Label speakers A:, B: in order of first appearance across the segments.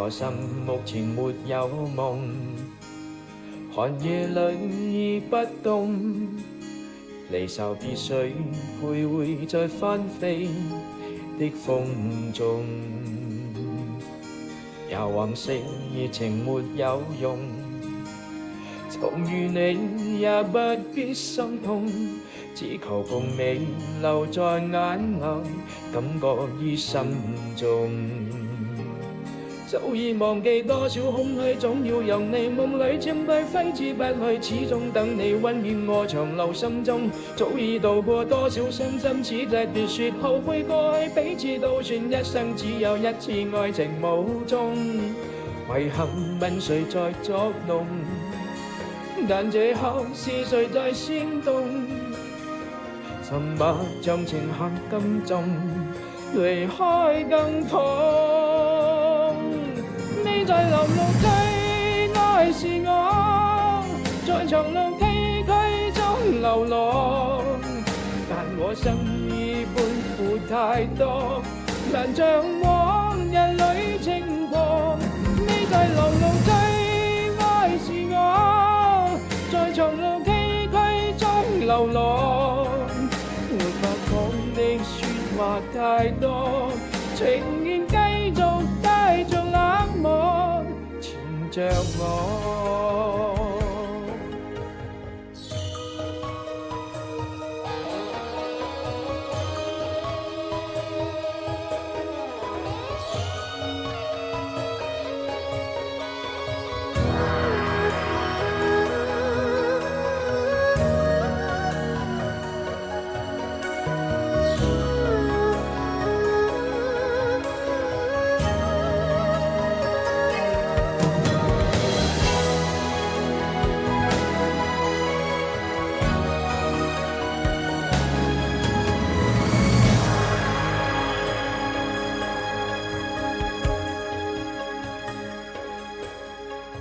A: 我心目前沒有夢，寒夜裏不動，離愁別緒，徘徊在翻飛的風中。也往昔熱情沒有用，重遇你也不必心痛，只求共你留在眼內，感覺於心中。早已忘記多少空虛，總要讓你夢裏佔據，揮之不去，始終等你溫暖我長留心中。早已渡過多少傷心，此際別說後悔過去，彼此都算一生只有一次愛情無蹤。遺憾問誰在作弄，但這刻是誰在煽動？沉默像情陷更重，離開更痛。你在流露最愛是我，在長路崎嶇中流浪，但我心已背負太多，難像往日裏情過。你在流露最愛是我，在長路崎嶇中流浪，沒法講的説話太多，情願繼續帶着冷漠纏着我。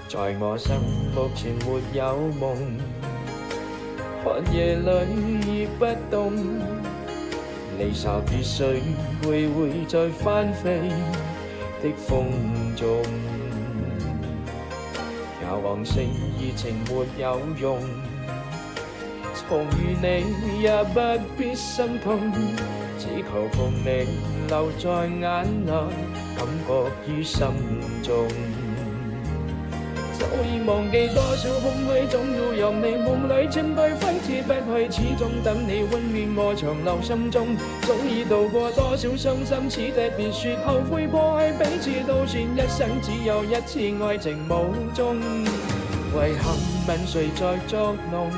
A: 在我心目前沒有夢，寒夜裏不動，離愁別緒，徘徊在翻飛的風中。也往昔熱情沒有用，重遇你也不必心痛，只求共你留在眼內，感覺於心中。早已忘記多少空虛，總要讓你夢裏佔據，揮之不去，始終等你溫暖我長留心中。早已渡過多少傷心，此地別說後悔過去，彼此都算一生只有一次愛情無蹤。遺憾問誰在作弄，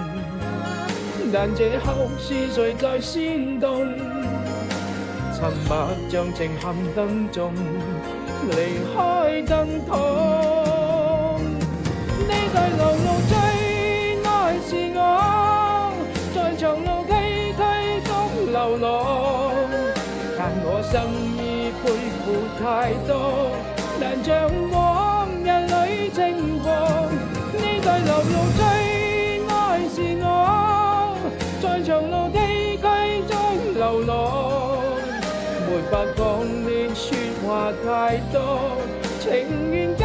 A: 但這刻是誰在煽動？沉默像情陷更重，離開更痛。你在流露最愛是我，在長路崎嶇中流浪，但我心已背負太多，難像往日裏情過。你在流露最愛是我，在長路崎嶇中流浪，沒法講的説話太多，情願